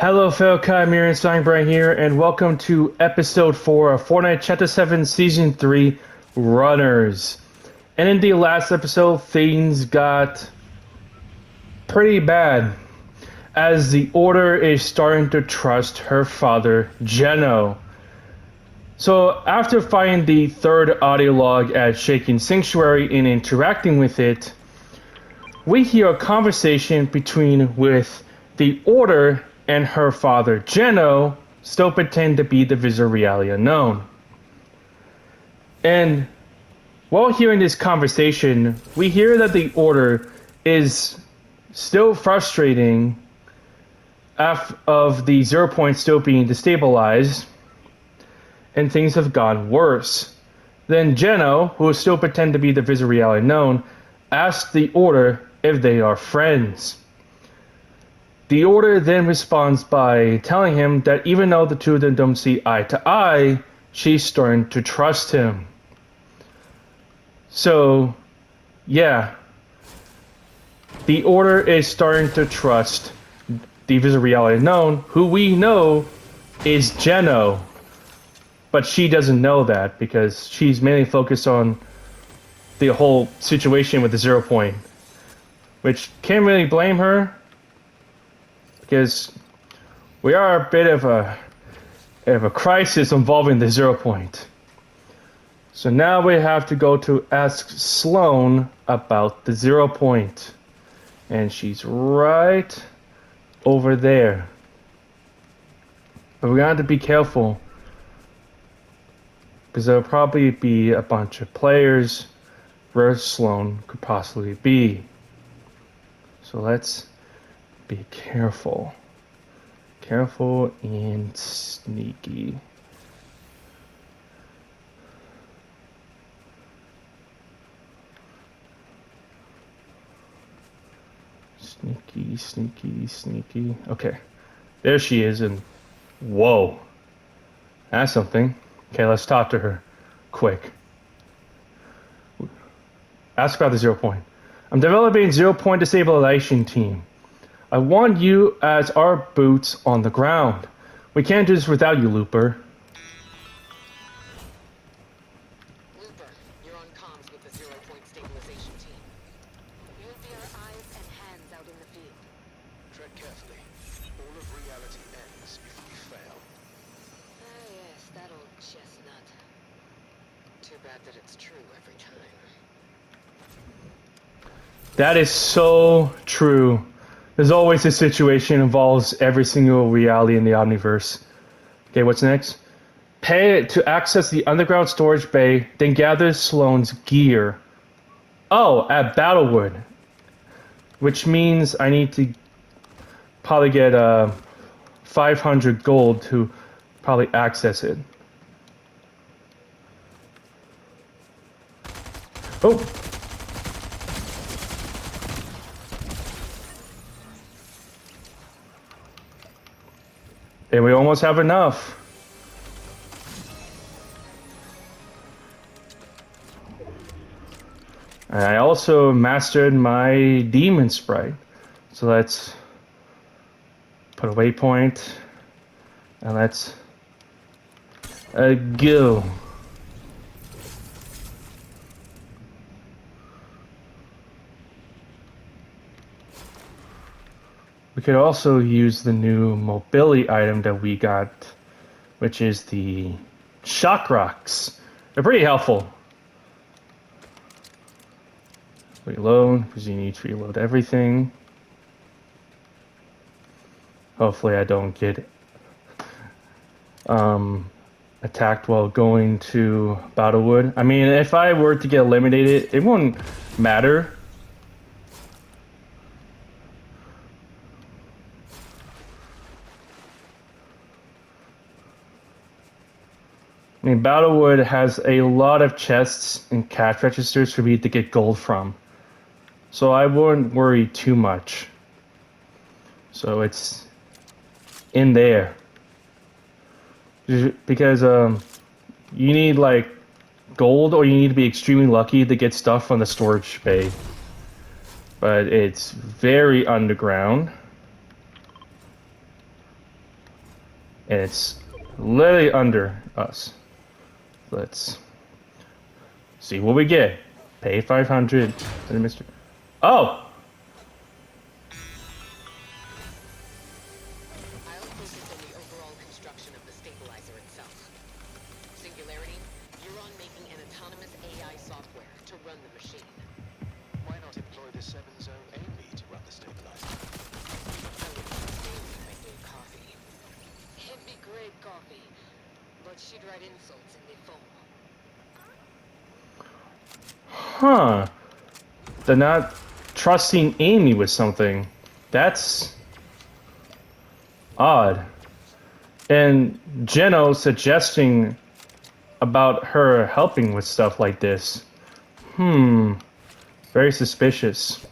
Hello, fellow Chimerian Steinbrand here, and welcome to episode 4 of Fortnite Chapter 7 Season 3 Runners. And in the last episode, things got pretty bad, as the Order is starting to trust her father, Geno. So, after finding the third audio log at Shaken Sanctuary and interacting with it, we hear a conversation with the Order and her father, Geno, still pretend to be the Visitor Reality Unknown. And while hearing this conversation, we hear that the Order is still frustrating of the 0 point still being destabilized, and things have gone worse. Then Geno, who still pretend to be the Visitor Reality Unknown, asks the Order if they are friends. The Order then responds by telling him that even though the two of them don't see eye to eye, she's starting to trust him. So, yeah. The Order is starting to trust the Visitor Reality Unknown, who we know is Geno. But she doesn't know that because she's mainly focused on the whole situation with the 0 point. Which can't really blame her, because we are a bit of a crisis involving the 0 point. So now we have to go to ask Slone about the 0 point. And she's right over there. But we have to be careful, because there'll probably be a bunch of players where Slone could possibly be. So let's be careful. Careful and sneaky. Sneaky, sneaky, sneaky. Okay. There she is, and whoa. That's something. Okay, let's talk to her. Quick. Ask about the 0 point. I'm developing a 0 point destabilization team. I want you as our boots on the ground. We can't do this without you, Looper. Looper, you're on comms with the 0 point stabilization team. You'll be our eyes and hands out in the field. Tread carefully. All of reality ends if we fail. Ah yes, that old chestnut. Too bad that it's true every time. That is so true. There's always a situation involves every single reality in the Omniverse. Okay, what's next? Pay to access the underground storage bay, then gather Slone's gear. Oh, at Battlewood. Which means I need to probably get 500 gold to probably access it. Oh! And we almost have enough. And I also mastered my demon sprite. So let's put a waypoint. And let's go. We could also use the new mobility item that we got, which is the shock rocks. They're pretty helpful. Reload, because you need to reload everything. Hopefully I don't get attacked while going to Battlewood. I mean, if I were to get eliminated, it wouldn't matter. I mean, Battlewood has a lot of chests and cash registers for me to get gold from. So I wouldn't worry too much. So it's in there. Because you need like gold, or you need to be extremely lucky to get stuff from the storage bay. But it's very underground. And it's literally under us. Let's see what we get. Pay 500. And Mr. Oh! I'll focus on the overall construction of the stabilizer itself. Singularity, you're on making an autonomous AI software to run the machine. Why not employ the 7-zone Amy to run the stabilizer? I would maybe make new coffee. It'd be great coffee, but she'd write insults in the phone. Huh. They're not trusting Amy with something. That's odd. And Jeno suggesting about her helping with stuff like this. Very suspicious.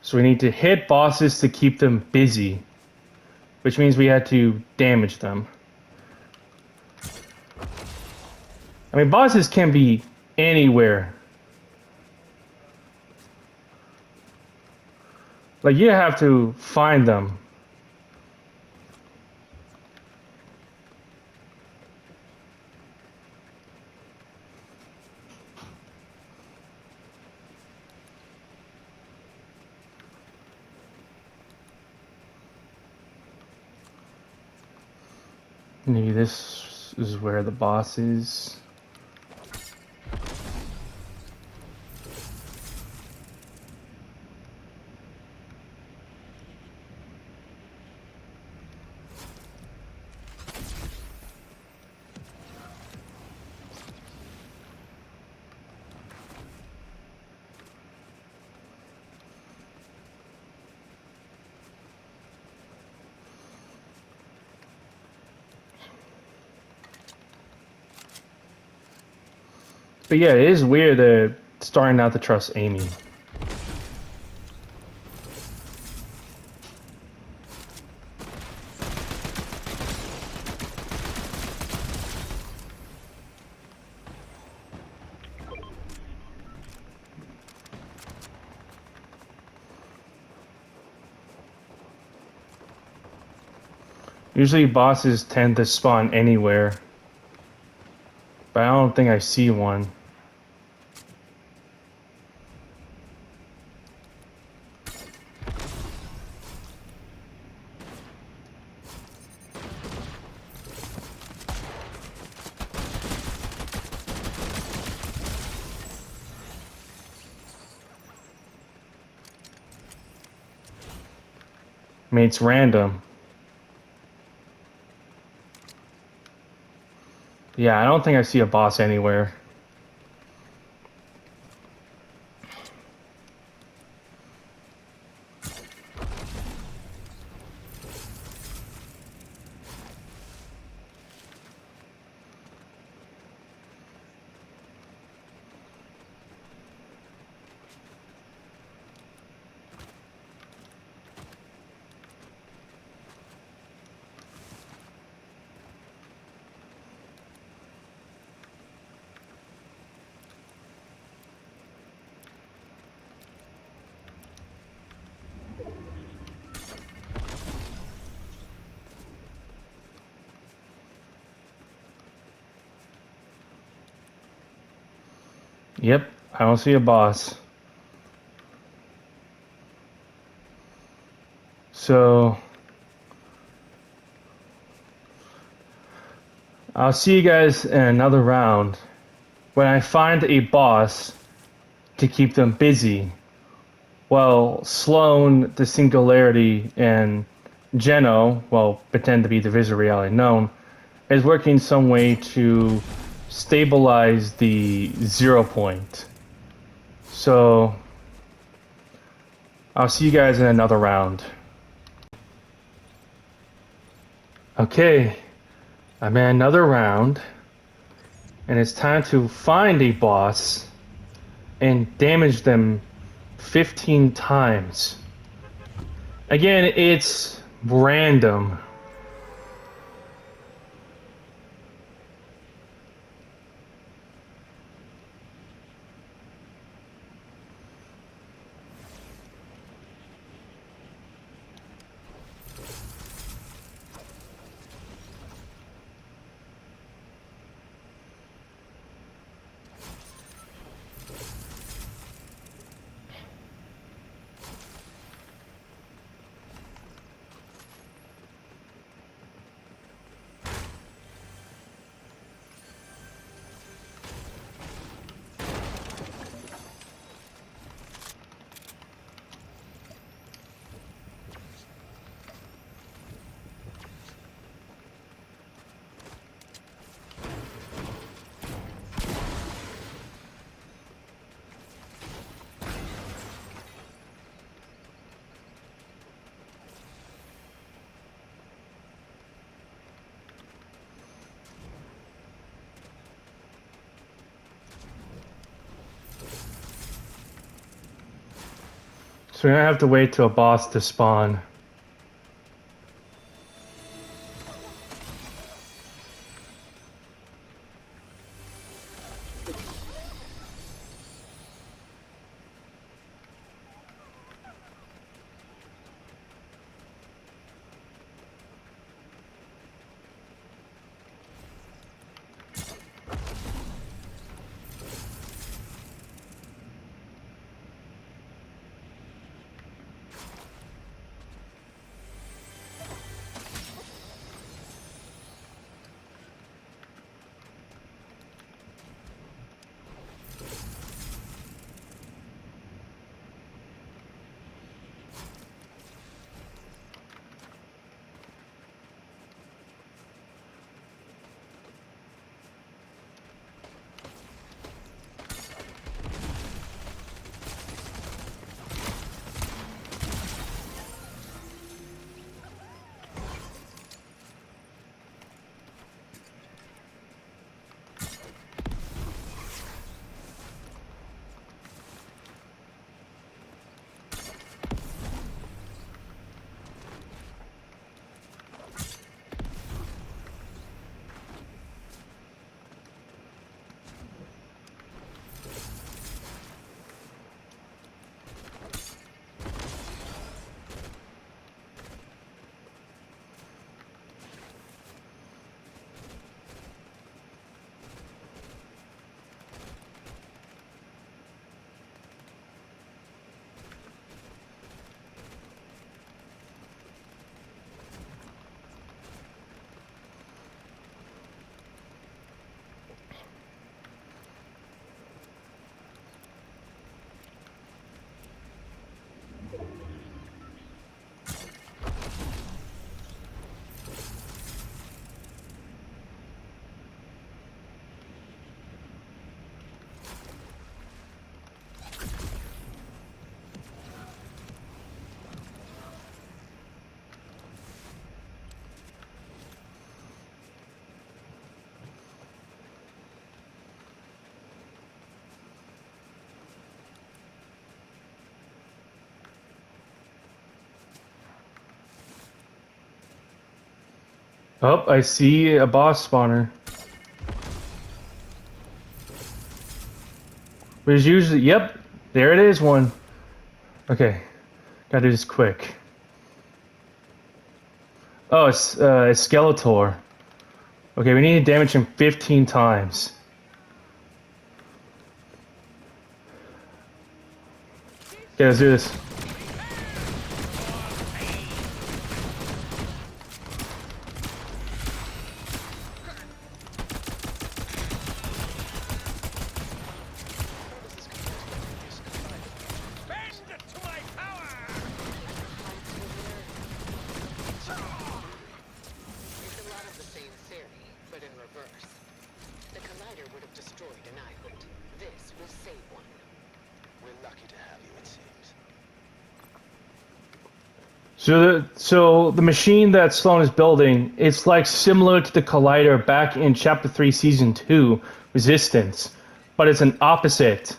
So we need to hit bosses to keep them busy, which means we had to damage them. I mean, bosses can be anywhere. Like, you have to find them. Maybe this is where the boss is. But yeah, it is weird that starting not to trust Amy. Usually bosses tend to spawn anywhere. But I don't think I see one. I mean, it's random. Yeah, I don't think I see a boss anywhere. Yep, I don't see a boss. So I'll see you guys in another round when I find a boss to keep them busy. Well, Slone, the Singularity, and Geno, well, pretend to be the Visor Reality known, is working some way to stabilize the 0 point. So I'll see you guys in another round. Okay, I'm in another round, and it's time to find a boss and damage them 15 times. Again, it's random. So we're gonna have to wait till a boss to spawn. Oh, I see a boss spawner. There's usually, yep, there it is, one. Okay, gotta do this quick. Oh, it's Skeletor. Okay, we need to damage him 15 times. Okay, let's do this. It's a lot of the same theory, but in reverse. The collider would have destroyed an island. This will save one. We're lucky to have you, it seems. So the machine that Slone is building, it's like similar to the collider back in Chapter 3, Season 2, Resistance. But it's an opposite.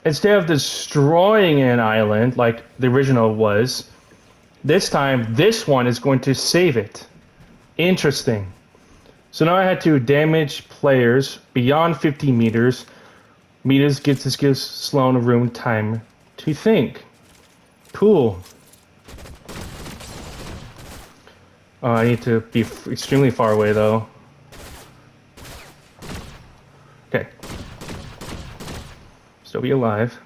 Instead of destroying an island like the original was, this time this one is going to save it. Interesting. So now I had to damage players beyond 50 meters. Meters gives Slone a room time to think. Cool. Oh, I need to be extremely far away though. Okay. Still be alive.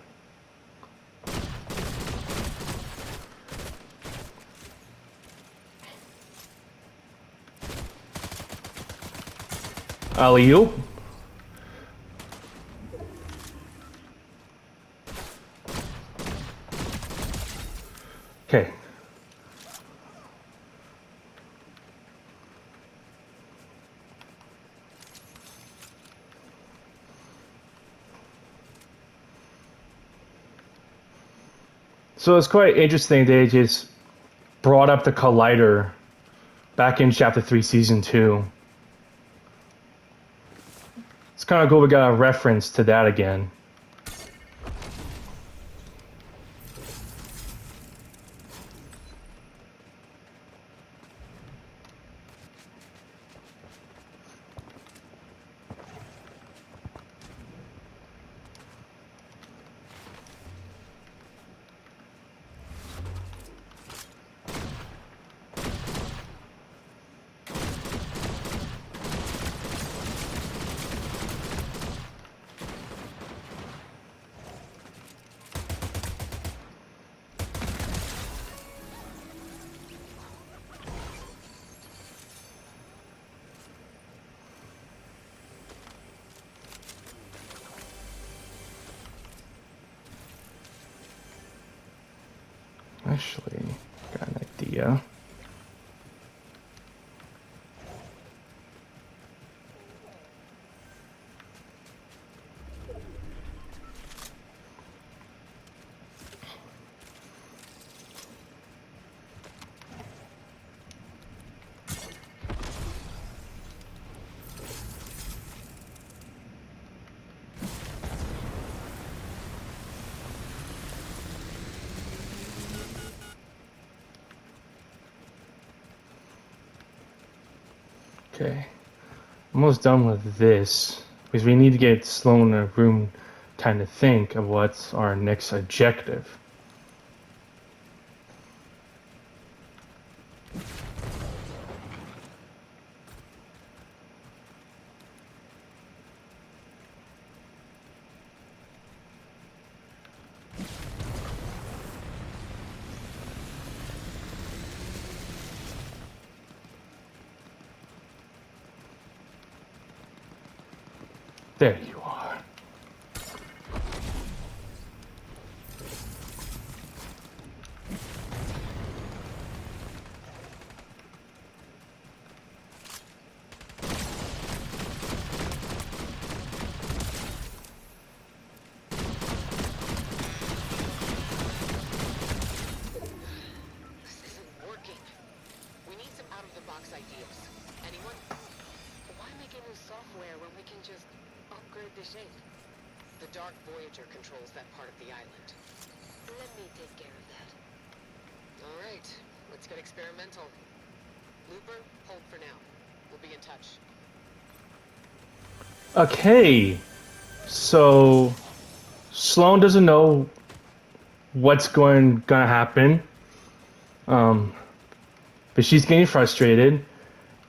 Alley-oop. Okay. So it's quite interesting they just brought up the collider back in Chapter 3, Season 2. It's kind of cool we got a reference to that again. Actually, got an idea. Okay, almost done with this because we need to get Slone in a room, kind of think of what's our next objective. There you are. This isn't working. We need some out-of-the-box ideas. Anyone? Why make a new software when we can just upgrade the shape? The Dark Voyager controls that part of the island. Let me take care of that. All right, let's get experimental. Looper, hold for now. We'll be in touch. Okay, so Sloane doesn't know what's gonna happen, but she's getting frustrated,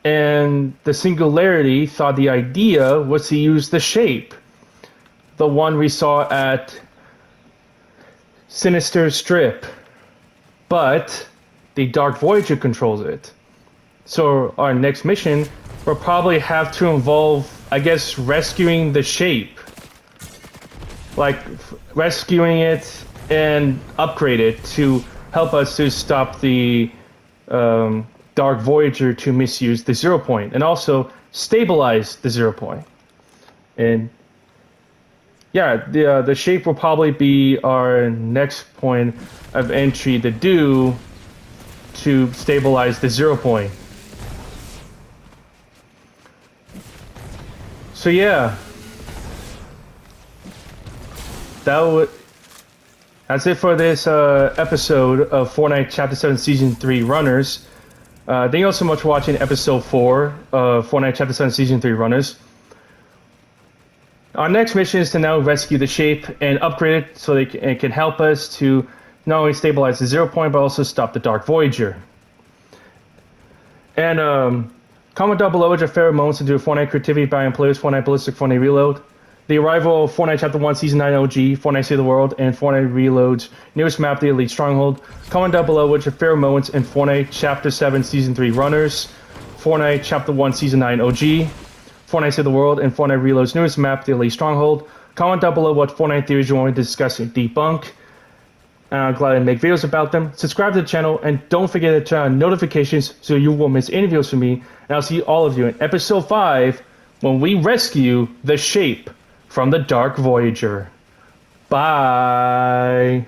and the Singularity thought the idea was to use the shape, the one we saw at Sinister Strip, but the Dark Voyager controls it. So our next mission will probably have to involve, I guess, rescuing the shape. Like, rescuing it and upgrade it to help us to stop the Dark Voyager to misuse the 0 point, and also stabilize the 0 point. And yeah, the shape will probably be our next point of entry to do to stabilize the 0 point. So yeah, that's it for this episode of Fortnite Chapter 7 Season 3 Runners. Thank you all so much for watching episode 4 of Fortnite Chapter 7 Season 3 Runners. Our next mission is to now rescue the shape and upgrade it so it can help us to not only stabilize the 0 point, but also stop the Dark Voyager. And comment down below with your favorite moments to do Fortnite creativity by employers, Fortnite Ballistic, Fortnite Reload. The arrival of Fortnite Chapter 1 Season 9 OG, Fortnite Save the World, and Fortnite Reload's newest map, the Elite Stronghold. Comment down below with your favorite moments in Fortnite Chapter 7 Season 3 Runners, Fortnite Chapter 1 Season 9 OG, Fortnite Save the World, and Fortnite Reload's newest map, the Elite Stronghold. Comment down below what Fortnite theories you want me to discuss and debunk. And I'm glad I make videos about them. Subscribe to the channel, and don't forget to turn on notifications so you won't miss any videos from me. And I'll see all of you in Episode 5 when we rescue the shape from the Dark Voyager. Bye!